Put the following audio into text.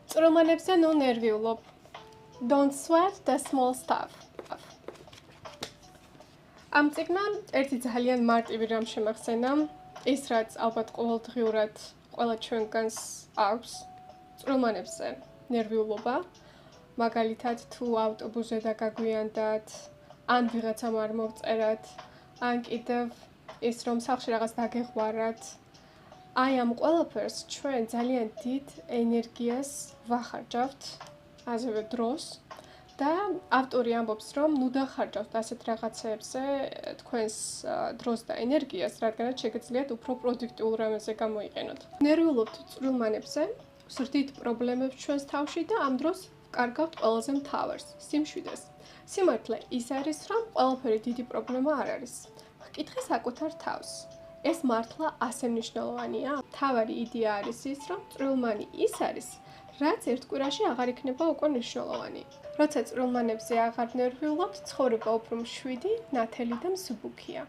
წვრილმანებზე ნუ ნერვიულობ. Don't sweat the small stuff. ამ წიგნთან ერთი ძალიან მარტივი რამ შემახსენა, ის რაც ალბათ ყოველდღიურად ყველა ჩვენგანს აქვს, წვრილმანებზე ნერვიულობა. მაგალითად, თუ ავტობუსზე დაგაგვიანდათ, ან ვიღაცამ არ მოვწერათ, ან კიდევ ის რომ სახლში რაღაც დაგეღვარათ. აი ამ ყველაფერს ჩვენ ძალიან დიდ ენერგიას ვახარჯავთ, ასევე დროს და ავტორი ამბობს, რომ ნუ დახარჯავთ ასეთ რაღაცეებზე თქვენს დროს და ენერგიას, რადგანაც შეგეძლიათ უფრო პროდუქტიულ რამეზე გამოიყენოთ. ნერვიულობთ წვრილმანებზე, ზრდით პრობლემებს ჩვენს თავში და ამ დროს ვკარგავთ ყველაზე მთავარს, სიმშვიდეს. სიმართლე ის არის, რომ ყველაფერი დიდი პრობლემა არ არის. ჰკითხე საკუთარ თავს. ეს მართლა ასე მნიშვნელოვანია? მთავარი იდეა არის ის, რომ წვრილმანი ის არის, რაც ერთ კვირაში აღარ იქნება უკვე მნიშვნელოვანი. როცა წვრილმანებზე აღარ ნერვიულობთ, ცხოვრება უფრო მშვიდი, ნათელი და მსუბუქია.